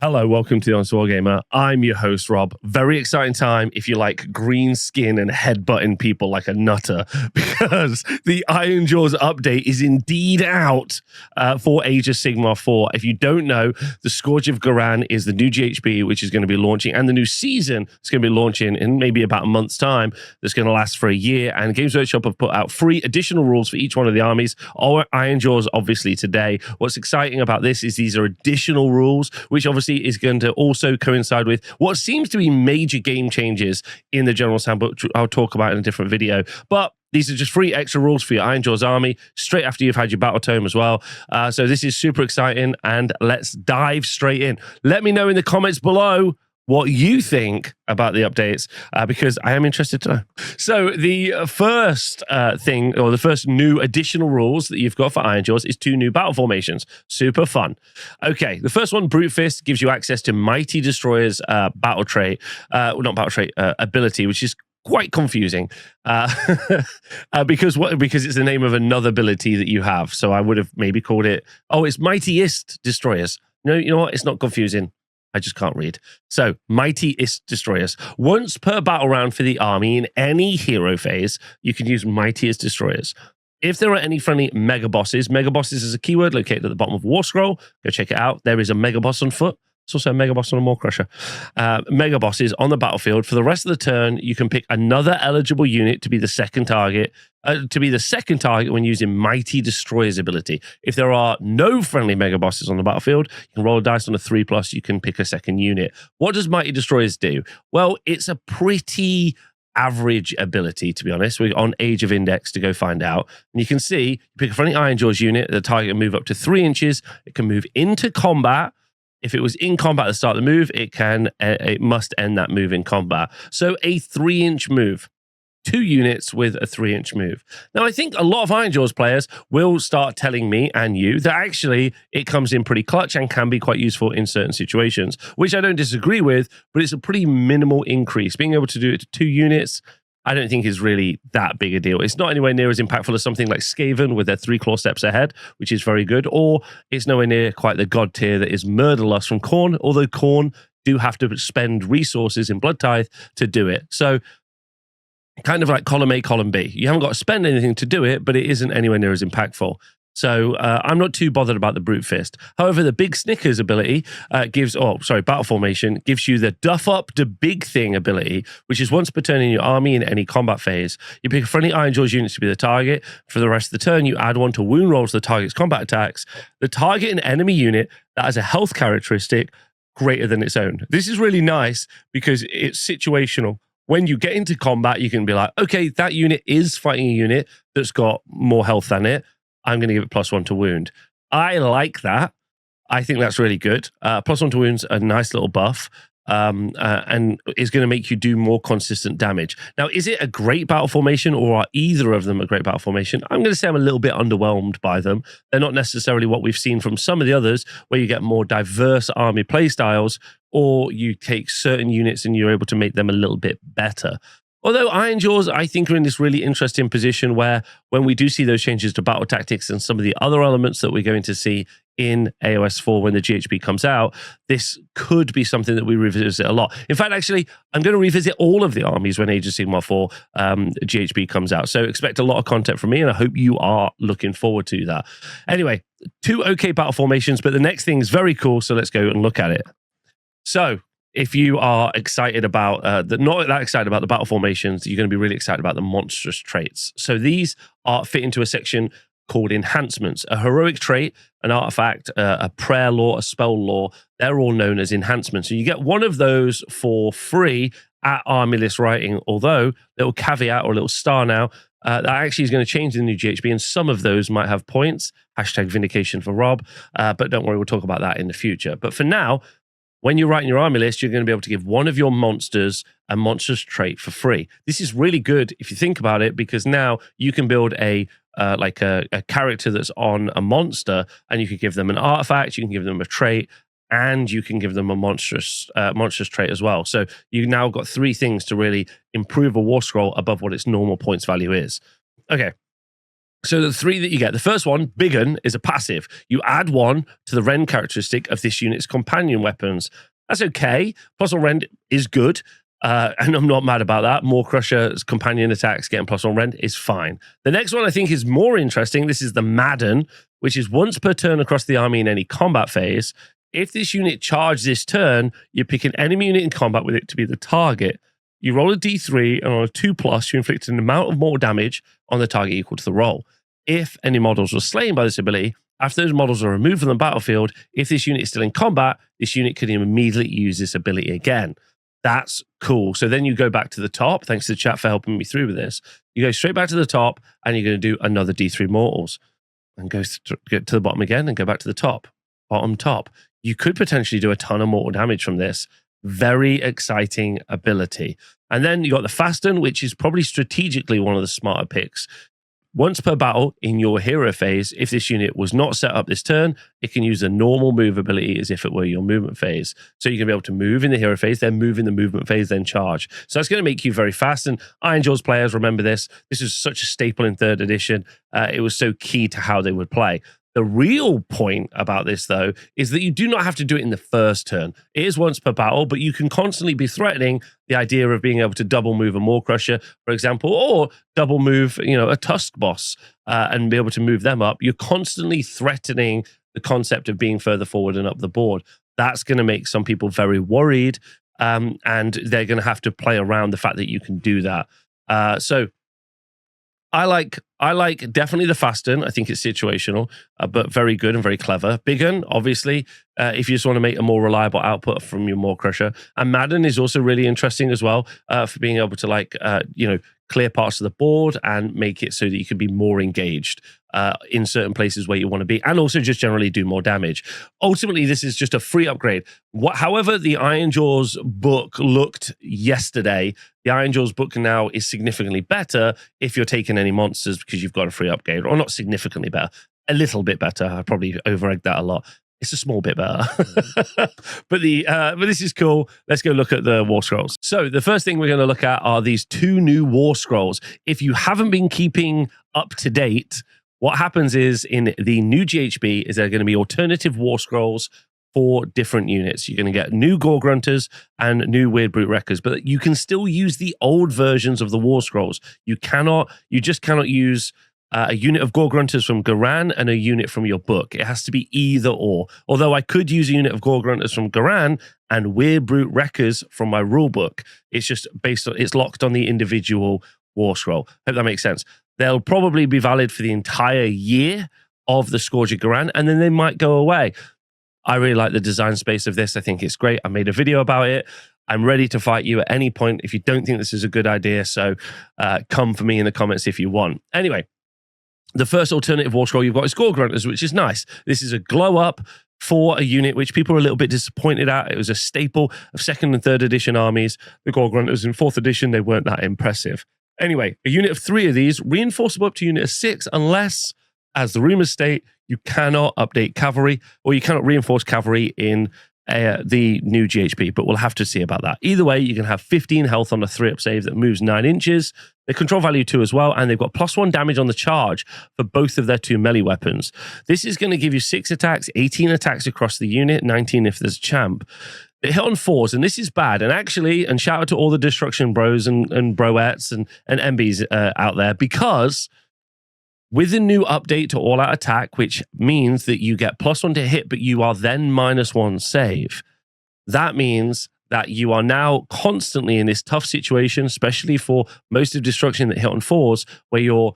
Hello, welcome to the Honest Wargamer. I'm your host, Rob. Very exciting time if you like green skin and headbutting people like a nutter, because the Ironjawz update is indeed out for Age of Sigmar 4. If you don't know, the Scourge of Ghyran is the new GHB, which is going to be launching, and the new season is going to be launching in maybe about a month's time. That's going to last for a year, and Games Workshop have put out 3 additional rules for each one of the armies. Our Ironjawz, obviously, today. What's exciting about this is these are additional rules, which obviously is going to also coincide with what seems to be major game changes in the General Handbook, which I'll talk about in a different video. But these are just 3 extra rules for your Ironjawz army, straight after you've had your battle tome as well. So this is super exciting, and let's dive straight in. Let me know in the comments below what you think about the updates, because I am interested to know. So the first thing, or the first new additional rules that you've got for Ironjawz is 2 new battle formations. Super fun. Okay, the first one, Brute Fist, gives you access to Mighty Destroyer's battle trait, not battle trait, ability, which is quite confusing because it's the name of another ability that you have. So I would have maybe called it, oh, it's Mightiest Destroyers. No, you know what? It's not confusing. I just can't read. So, Mightiest Destroyers. Once per battle round for the army in any hero phase, you can use Mightiest Destroyers. If there are any friendly mega bosses is a keyword located at the bottom of War Scroll. Go check it out. There is a mega boss on foot. It's also a mega boss on a Maw Crusher. Mega bosses on the battlefield. For the rest of the turn, you can pick another eligible unit to be the second target. When using Mighty Destroyer's ability. If there are no friendly mega bosses on the battlefield, you can roll a dice on a 3+. You can pick a second unit. What does Mighty Destroyers do? Well, it's a pretty average ability, to be honest. We're on Age of Index to go find out. And you can see, you pick a friendly Ironjawz unit, the target can move up to 3 inches. It can move into combat. If it was in combat at the start of the move, it must end that move in combat. So a 3-inch move. 2 units with a 3-inch move. Now, I think a lot of Ironjawz players will start telling me and you that actually it comes in pretty clutch and can be quite useful in certain situations, which I don't disagree with, but it's a pretty minimal increase. Being able to do it to 2 units, I don't think is really that big a deal. It's not anywhere near as impactful as something like Skaven with their 3 claw steps ahead, which is very good, or it's nowhere near quite the god tier that is Murderlust from Khorne, although Khorne do have to spend resources in Blood Tithe to do it. So kind of like column A, column B. You haven't got to spend anything to do it, but it isn't anywhere near as impactful. So I'm not too bothered about the Brute Fist. However, the Big Snickers ability battle formation gives you the Duff Up the Big Thing ability, which is once per turn in your army in any combat phase. You pick a friendly Ironjawz unit to be the target. For the rest of the turn, you add 1 to wound rolls to the target's combat attacks. The target an enemy unit that has a health characteristic greater than its own. This is really nice because it's situational. When you get into combat, you can be like, okay, that unit is fighting a unit that's got more health than it. I'm going to give it +1 to wound. I like that. I think that's really good. +1 to wound's a nice little buff, and is going to make you do more consistent damage. Now, is it a great battle formation, or are either of them a great battle formation? I'm going to say I'm a little bit underwhelmed by them. They're not necessarily what we've seen from some of the others, where you get more diverse army playstyles, or you take certain units and you're able to make them a little bit better. Although Ironjawz, I think, are in this really interesting position where when we do see those changes to battle tactics and some of the other elements that we're going to see in AOS 4 when the GHB comes out, this could be something that we revisit a lot. In fact, actually, I'm going to revisit all of the armies when Age of Sigmar 4 GHB comes out. So expect a lot of content from me, and I hope you are looking forward to that. Anyway, 2 okay battle formations, but the next thing is very cool, so let's go and look at it. So, if you are excited about not that excited about the battle formations, you're going to be really excited about the monstrous traits. So these fit into a section called enhancements. A heroic trait, an artifact, a prayer law, a spell law, they're all known as enhancements. So you get one of those for free at army list writing, although little caveat or little star now, that actually is going to change in the new GHB, and some of those might have points. #vindication for Rob. But don't worry, we'll talk about that in the future. But for now, when you're writing your army list, you're going to be able to give one of your monsters a monstrous trait for free. This is really good if you think about it, because now you can build a character that's on a monster, and you can give them an artifact, you can give them a trait, and you can give them a monstrous trait as well. So you've now got 3 things to really improve a war scroll above what its normal points value is. Okay. So the 3 that you get, the first one, Biggun, is a passive. You add 1 to the rend characteristic of this unit's companion weapons. That's okay. +1 rend is good. And I'm not mad about that. More Crusher's companion attacks getting +1 rend is fine. The next one I think is more interesting. This is the Madden, which is once per turn across the army in any combat phase. If this unit charges this turn, you pick an enemy unit in combat with it to be the target. You roll a d3, and on a 2+, you inflict an amount of mortal damage on the target equal to the roll. If any models were slain by this ability, after those models are removed from the battlefield, if this unit is still in combat, this unit can immediately use this ability again. That's cool. So then you go back to the top. Thanks to the chat for helping me through with this. You go straight back to the top, and you're going to do another d3 mortals. And get to the bottom again and go back to the top. Bottom, top. You could potentially do a ton of mortal damage from this. Very exciting ability. And then you got the Fasten, which is probably strategically one of the smarter picks. Once per battle in your hero phase, if this unit was not set up this turn, it can use a normal move ability as if it were your movement phase. So you're going to be able to move in the hero phase, then move in the movement phase, then charge. So that's going to make you very fast. And Ironjawz players remember this. This is such a staple in 3rd edition. It was so key to how they would play. The real point about this, though, is that you do not have to do it in the first turn. It is once per battle, but you can constantly be threatening the idea of being able to double move a Maw Crusher, for example, or double move, a Tusk boss and be able to move them up. You're constantly threatening the concept of being further forward and up the board. That's going to make some people very worried, and they're going to have to play around the fact that you can do that. So I like definitely the Fasten. I think it's situational, but very good and very clever. Biggun, obviously, if you just want to make a more reliable output from your Maw Crusher. And Madden is also really interesting as well for being able to clear parts of the board and make it so that you can be more engaged in certain places where you want to be, and also just generally do more damage. Ultimately, this is just a free upgrade. However the Ironjawz book looked yesterday, the Ironjawz book now is significantly better if you're taking any monsters because you've got a free upgrade, or not significantly better, a little bit better. I probably over-egged that a lot. It's a small bit better. but this is cool. Let's go look at the War Scrolls. So the first thing we're going to look at are these 2 new War Scrolls. If you haven't been keeping up to date, what happens is in the new GHB is there are going to be alternative War Scrolls for different units. You're going to get new Gore Grunters and new Weird Brute Wreckers, but you can still use the old versions of the War Scrolls. You just cannot use a unit of Gore Grunters from Ghyran and a unit from your book. It has to be either or. Although I could use a unit of Gore Grunters from Ghyran and Weird Brute Wreckers from my rule book. It's just it's locked on the individual War Scroll. Hope that makes sense. They'll probably be valid for the entire year of the Scourge of Ghyran, and then they might go away. I really like the design space of this. I think it's great. I made a video about it. I'm ready to fight you at any point if you don't think this is a good idea. So come for me in the comments if you want. Anyway, the first alternative War Scroll you've got is Gore Grunters, which is nice. This is a glow up for a unit which people are a little bit disappointed at. It was a staple of 2nd and 3rd edition armies. The Gore Grunters in 4th edition, they weren't that impressive. Anyway, a unit of 3 of these, reinforceable up to unit of 6, unless, as the rumors state, you cannot update cavalry, or you cannot reinforce cavalry in the new GHB, but we'll have to see about that. Either way, you can have 15 health on a 3-up save that moves 9 inches. They control value 2 as well, and they've got +1 damage on the charge for both of their 2 melee weapons. This is going to give you 6 attacks, 18 attacks across the unit, 19 if there's a champ. They hit on 4s, and this is bad. And shout out to all the Destruction bros and broettes and MBs out there, because with the new update to all-out attack, which means that you get +1 to hit, but you are then -1 save. That means that you are now constantly in this tough situation, especially for most of Destruction that hit on 4s, where you're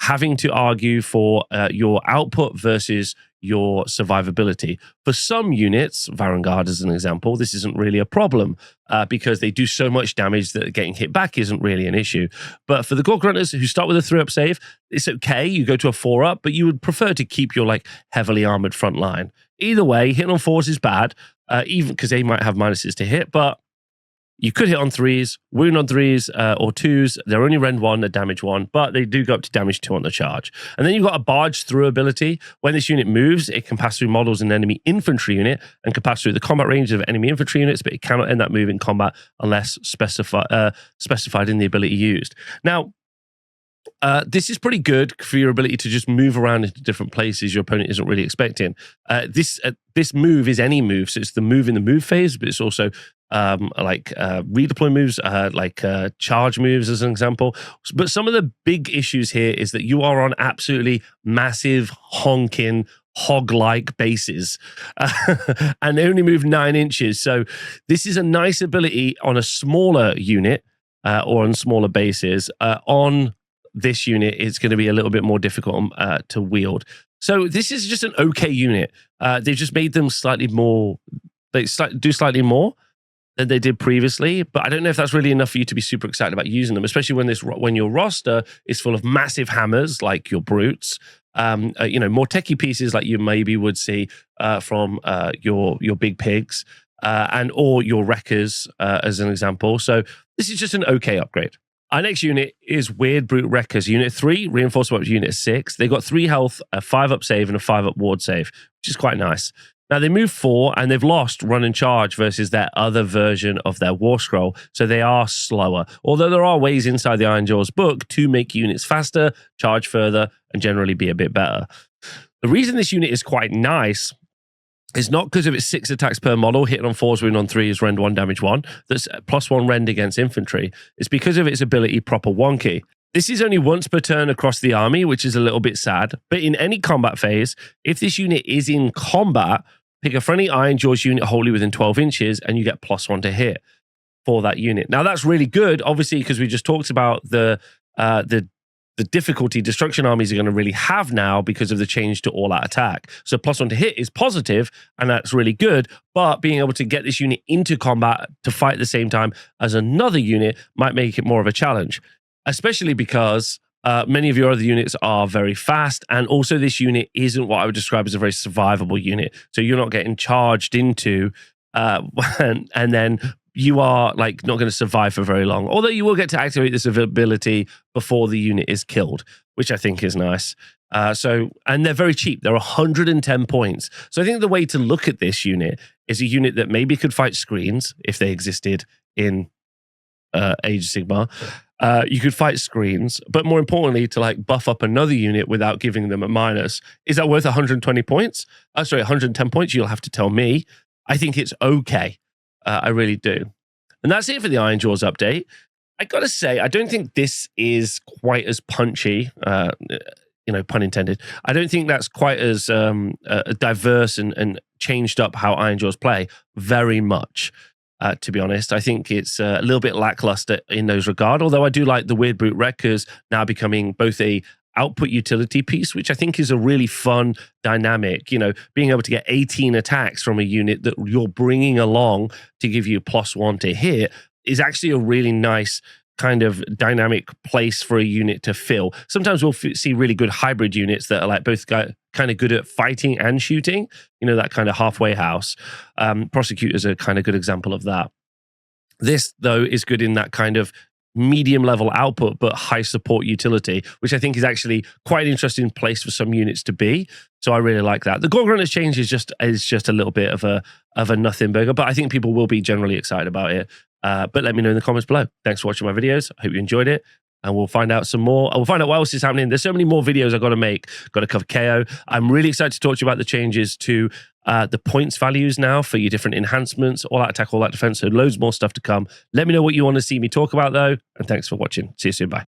having to argue for your output versus your survivability. For some units, Varangard as an example, this isn't really a problem because they do so much damage that getting hit back isn't really an issue. But for the Gore Grunters who start with a 3-up save, it's okay. You go to a 4-up, but you would prefer to keep your heavily armored front line. Either way, hitting on 4s is bad, even because they might have minuses to hit, but you could hit on 3s, wound on 3s or 2s. They're only rend 1, they're damage 1, but they do go up to damage 2 on the charge. And then you've got a barge through ability. When this unit moves, it can pass through models in an enemy infantry unit and can pass through the combat range of enemy infantry units, but it cannot end that move in combat unless specified in the ability used. Now, This is pretty good for your ability to just move around into different places your opponent isn't really expecting. This move is any move, so it's the move in the move phase, but it's also redeploy moves, charge moves as an example. But some of the big issues here is that you are on absolutely massive honking hog-like bases and they only move 9 inches. So this is a nice ability on a smaller unit or on smaller bases. On this unit, it's going to be a little bit more difficult to wield. So this is just an okay unit. They've just made them slightly more, do slightly more than they did previously, but I don't know if that's really enough for you to be super excited about using them, especially when your roster is full of massive hammers like your brutes, more techie pieces like you maybe would see from your big pigs or your wreckers as an example. So this is just an okay upgrade. Our next unit is Weird Brute Wreckers. Unit 3, reinforced by Unit 6. They got 3 health, a 5 up save, and a 5 up ward save, which is quite nice. Now, they move 4, and they've lost run and charge versus their other version of their war scroll, so they are slower. Although there are ways inside the Ironjawz book to make units faster, charge further, and generally be a bit better. The reason this unit is quite nice is not because of its 6 attacks per model, hitting on 4s, wound on 3s, rend 1, damage 1. That's +1 rend against infantry. It's because of its ability proper wonky. This is only once per turn across the army, which is a little bit sad. But in any combat phase, if this unit is in combat, pick a friendly Ironjawz unit wholly within 12 inches and you get +1 to hit for that unit. Now, that's really good, obviously, because we just talked about the difficulty destruction armies are going to really have now because of the change to all-out attack. So +1 to hit is positive, and that's really good. But being able to get this unit into combat to fight at the same time as another unit might make it more of a challenge, especially because many of your other units are very fast, and also this unit isn't what I would describe as a very survivable unit. So you're not getting charged into, and then you are not going to survive for very long. Although you will get to activate this ability before the unit is killed, which I think is nice. And they're very cheap. They're 110 points. So I think the way to look at this unit is a unit that maybe could fight screens if they existed in Age of Sigmar. You could fight screens, but more importantly, to buff up another unit without giving them a minus. Is that worth 120 points? 110 points. You'll have to tell me. I think it's okay. I really do. And that's it for the Ironjawz update. I got to say, I don't think this is quite as punchy, pun intended. I don't think that's quite as diverse and changed up how Ironjawz play very much. To be honest, I think it's a little bit lackluster in those regard. Although I do like the Weird Brute Wreckers now becoming both a output utility piece, which I think is a really fun dynamic. Being able to get 18 attacks from a unit that you're bringing along to give you +1 to hit is actually a really nice kind of dynamic place for a unit to fill. Sometimes we'll see really good hybrid units that are both kind of good at fighting and shooting, that kind of halfway house. Prosecutors are a kind of good example of that. This, though, is good in that kind of medium level output but high support utility, which I think is actually quite an interesting place for some units to be. So I really like that. The Gorgrunner's change is just a little bit of a nothing burger, but I think people will be generally excited about it. But let me know in the comments below. Thanks for watching my videos. I hope you enjoyed it. And we'll find out some more. We'll find out what else is happening. There's so many more videos I've got to make. Got to cover KO. I'm really excited to talk to you about the changes to the points values now for your different enhancements, all out attack, all out defense. So loads more stuff to come. Let me know what you want to see me talk about, though. And thanks for watching. See you soon. Bye.